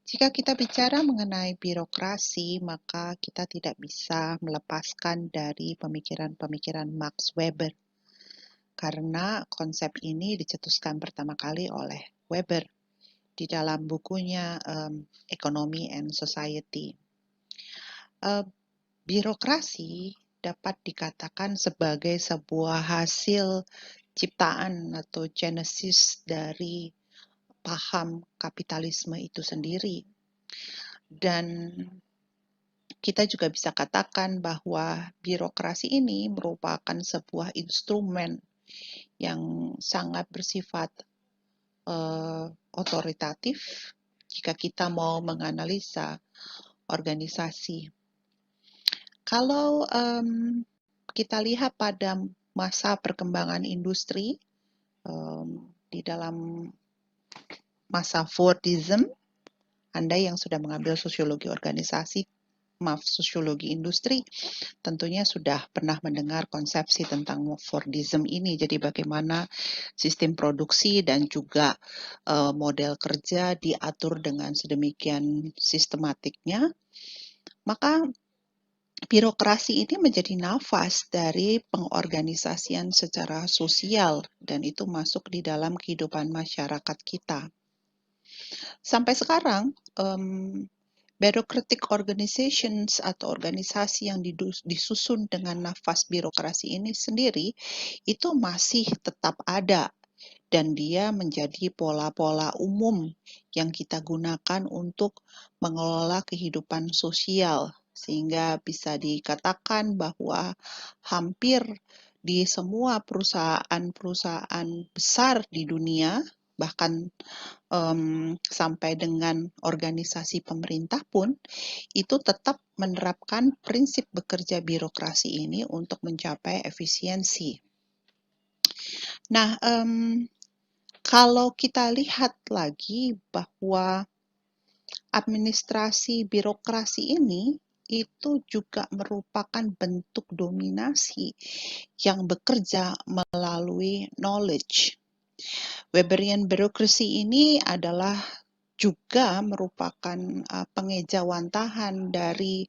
Jika kita bicara mengenai birokrasi, maka kita tidak bisa melepaskan dari pemikiran-pemikiran Max Weber, karena konsep ini dicetuskan pertama kali oleh Weber di dalam bukunya Economy and Society. Birokrasi dapat dikatakan sebagai sebuah hasil ciptaan atau genesis dari paham kapitalisme itu sendiri. Dan kita juga bisa katakan bahwa birokrasi ini merupakan sebuah instrumen yang sangat bersifat otoritatif jika kita mau menganalisa organisasi. Kalau kita lihat pada masa perkembangan industri di dalam masa Fordism, Anda yang sudah mengambil sosiologi organisasi, sosiologi industri, tentunya sudah pernah mendengar konsepsi tentang Fordism ini. Jadi bagaimana sistem produksi dan juga model kerja diatur dengan sedemikian sistematiknya. Maka birokrasi ini menjadi nafas dari pengorganisasian secara sosial dan itu masuk di dalam kehidupan masyarakat kita. Sampai sekarang, bureaucratic organizations atau organisasi yang disusun dengan nafas birokrasi ini sendiri itu masih tetap ada dan dia menjadi pola-pola umum yang kita gunakan untuk mengelola kehidupan sosial sehingga bisa dikatakan bahwa hampir di semua perusahaan-perusahaan besar di dunia bahkan sampai dengan organisasi pemerintah pun itu tetap menerapkan prinsip bekerja birokrasi ini untuk mencapai efisiensi. Nah, kalau kita lihat lagi bahwa administrasi birokrasi ini itu juga merupakan bentuk dominasi yang bekerja melalui knowledge. Weberian bureaucracy ini adalah juga merupakan pengejawantahan dari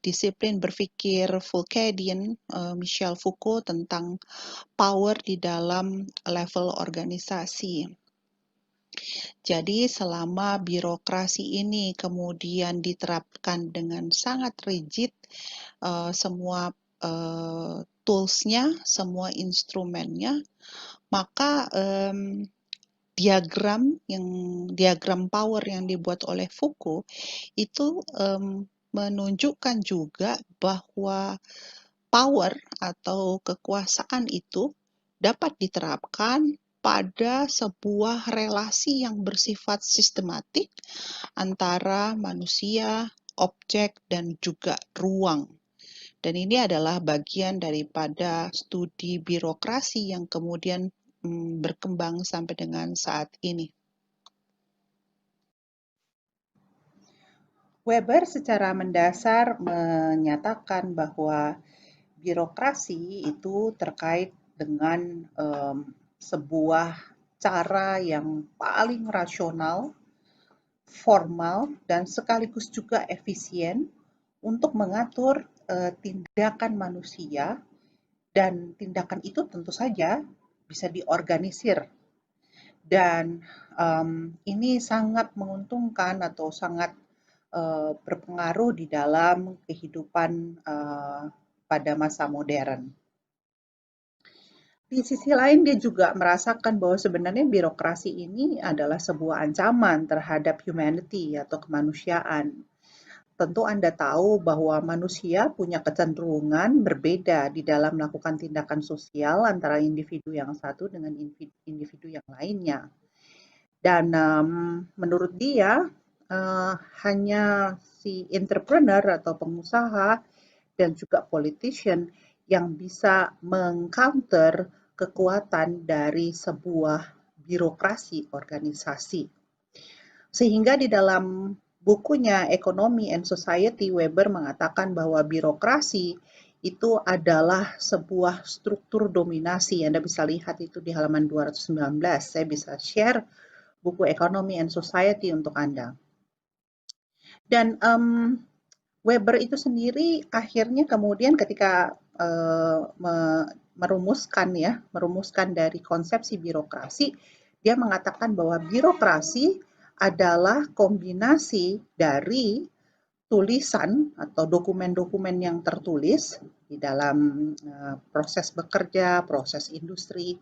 disiplin berpikir Foucauldian, Michel Foucault, tentang power di dalam level organisasi. Jadi selama birokrasi ini kemudian diterapkan dengan sangat rigid, semua tools-nya, semua instrumennya, maka diagram power yang dibuat oleh Foucault itu menunjukkan juga bahwa power atau kekuasaan itu dapat diterapkan pada sebuah relasi yang bersifat sistematik antara manusia, objek, dan juga ruang. Dan ini adalah bagian daripada studi birokrasi yang kemudian berkembang sampai dengan saat ini. Weber secara mendasar menyatakan bahwa birokrasi itu terkait dengan sebuah cara yang paling rasional, formal, dan sekaligus juga efisien untuk mengatur tindakan manusia, dan tindakan itu tentu saja bisa diorganisir. Dan ini sangat menguntungkan atau sangat berpengaruh di dalam kehidupan pada masa modern. Di sisi lain dia juga merasakan bahwa sebenarnya birokrasi ini adalah sebuah ancaman terhadap humanity atau kemanusiaan. Tentu Anda tahu bahwa manusia punya kecenderungan berbeda di dalam melakukan tindakan sosial antara individu yang satu dengan individu yang lainnya. Dan menurut dia hanya si entrepreneur atau pengusaha dan juga politician yang bisa mengcounter kekuatan dari sebuah birokrasi organisasi. Sehingga di dalam bukunya Economy and Society, Weber mengatakan bahwa birokrasi itu adalah sebuah struktur dominasi. Anda bisa lihat itu di halaman 219. Saya bisa share buku Economy and Society untuk Anda. Dan Weber itu sendiri akhirnya kemudian ketika merumuskan dari konsepsi birokrasi, dia mengatakan bahwa birokrasi adalah kombinasi dari tulisan atau dokumen-dokumen yang tertulis di dalam proses bekerja, proses industri,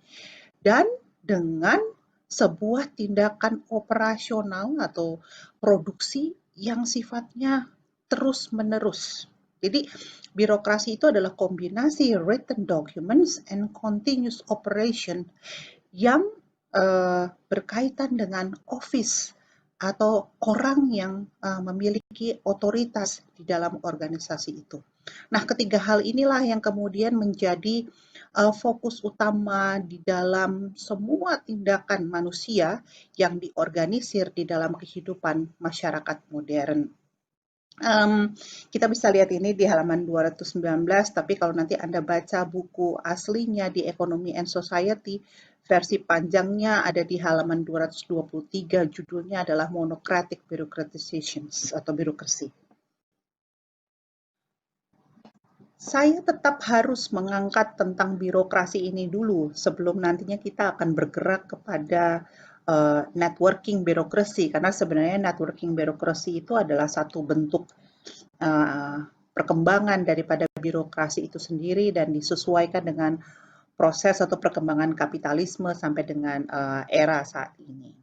dan dengan sebuah tindakan operasional atau produksi yang sifatnya terus-menerus. Jadi, birokrasi itu adalah kombinasi written documents and continuous operation yang berkaitan dengan office atau orang yang memiliki otoritas di dalam organisasi itu. Nah, ketiga hal inilah yang kemudian menjadi fokus utama di dalam semua tindakan manusia yang diorganisir di dalam kehidupan masyarakat modern. Kita bisa lihat ini di halaman 219, tapi kalau nanti Anda baca buku aslinya di Economy and Society, versi panjangnya ada di halaman 223, judulnya adalah Monocratic Bureaucratizations atau birokrasi. Saya tetap harus mengangkat tentang birokrasi ini dulu sebelum nantinya kita akan bergerak kepada networking birokrasi, karena sebenarnya networking birokrasi itu adalah satu bentuk perkembangan daripada birokrasi itu sendiri dan disesuaikan dengan proses atau perkembangan kapitalisme sampai dengan era saat ini.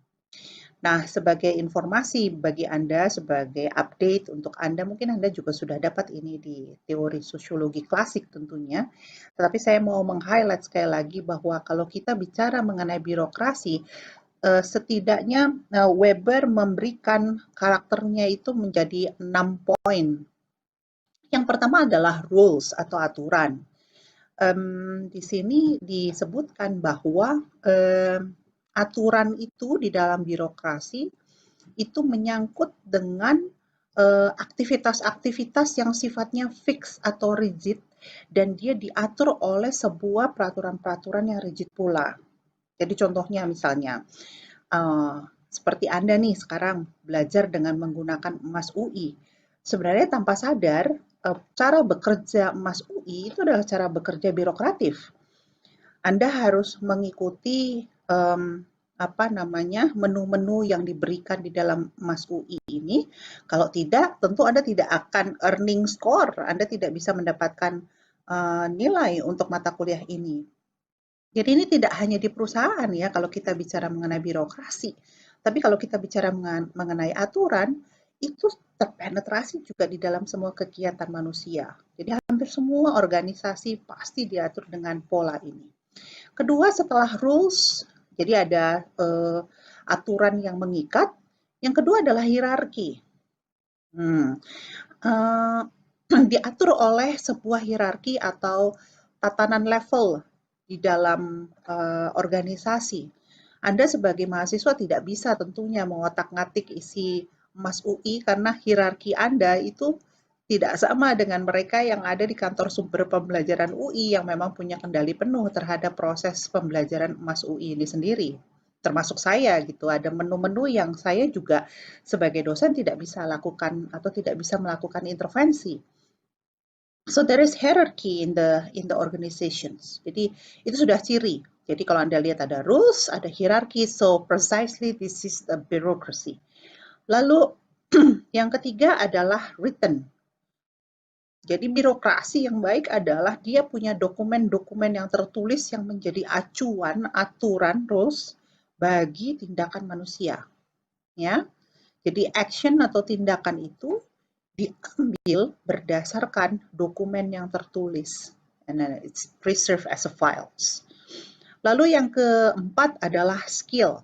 Nah, sebagai informasi bagi Anda, sebagai update untuk Anda, mungkin Anda juga sudah dapat ini di teori sosiologi klasik tentunya, tetapi saya mau meng-highlight sekali lagi bahwa kalau kita bicara mengenai birokrasi, setidaknya Weber memberikan karakternya itu menjadi 6 poin. Yang pertama adalah rules atau aturan. Di sini disebutkan bahwa aturan itu di dalam birokrasi itu menyangkut dengan aktivitas-aktivitas yang sifatnya fix atau rigid dan dia diatur oleh sebuah peraturan-peraturan yang rigid pula. Jadi contohnya misalnya seperti Anda nih sekarang belajar dengan menggunakan emas UI. Sebenarnya tanpa sadar cara bekerja emas UI itu adalah cara bekerja birokratif. Anda harus mengikuti menu-menu yang diberikan di dalam Mas UI ini. Kalau tidak, tentu Anda tidak akan earning score. Anda tidak bisa mendapatkan nilai untuk mata kuliah ini. Jadi ini tidak hanya di perusahaan ya kalau kita bicara mengenai birokrasi. Tapi kalau kita bicara mengenai aturan, itu terpenetrasi juga di dalam semua kegiatan manusia. Jadi hampir semua organisasi pasti diatur dengan pola ini. Kedua, setelah rules, jadi ada aturan yang mengikat. Yang kedua adalah hierarki. Diatur oleh sebuah hierarki atau tatanan level di dalam organisasi. Anda sebagai mahasiswa tidak bisa tentunya mengotak-ngatik isi Mas UI karena hierarki Anda itu tidak sama dengan mereka yang ada di kantor sumber pembelajaran UI yang memang punya kendali penuh terhadap proses pembelajaran Mas UI ini sendiri. Termasuk saya gitu, ada menu-menu yang saya juga sebagai dosen tidak bisa lakukan atau tidak bisa melakukan intervensi. So there is hierarchy in the organizations. Jadi itu sudah ciri. Jadi kalau Anda lihat ada rules, ada hierarchy, so precisely this is the bureaucracy. Lalu yang ketiga adalah written. Jadi birokrasi yang baik adalah dia punya dokumen-dokumen yang tertulis yang menjadi acuan, aturan, rules bagi tindakan manusia. Ya. Jadi action atau tindakan itu diambil berdasarkan dokumen yang tertulis. And then it's preserved as a files. Lalu yang keempat adalah skill.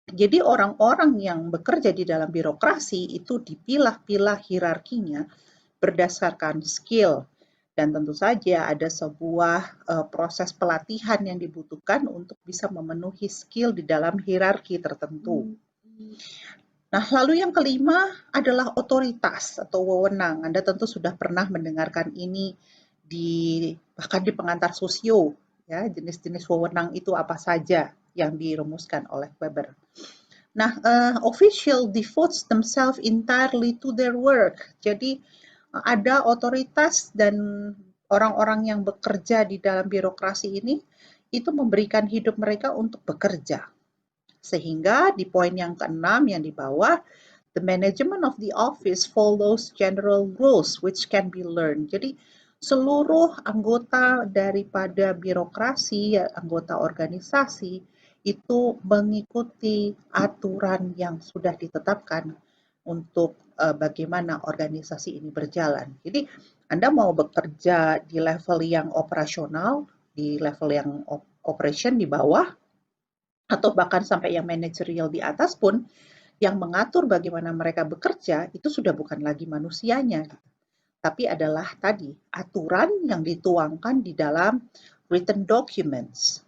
Jadi orang-orang yang bekerja di dalam birokrasi itu dipilah-pilah hierarkinya berdasarkan skill dan tentu saja ada sebuah proses pelatihan yang dibutuhkan untuk bisa memenuhi skill di dalam hierarki tertentu. Nah, lalu yang kelima adalah otoritas atau wewenang. Anda tentu sudah pernah mendengarkan ini bahkan di pengantar sosio, ya, jenis-jenis wewenang itu apa saja yang dirumuskan oleh Weber. Nah, official devotes themselves entirely to their work. Jadi ada otoritas dan orang-orang yang bekerja di dalam birokrasi ini itu memberikan hidup mereka untuk bekerja. Sehingga di poin yang keenam yang di bawah, the management of the office follows general rules which can be learned. Jadi seluruh anggota daripada birokrasi, anggota organisasi itu mengikuti aturan yang sudah ditetapkan untuk bagaimana organisasi ini berjalan. Jadi Anda mau bekerja di level yang operasional, di level yang operation di bawah, atau bahkan sampai yang manajerial di atas pun, yang mengatur bagaimana mereka bekerja itu sudah bukan lagi manusianya, tapi adalah tadi aturan yang dituangkan di dalam written documents.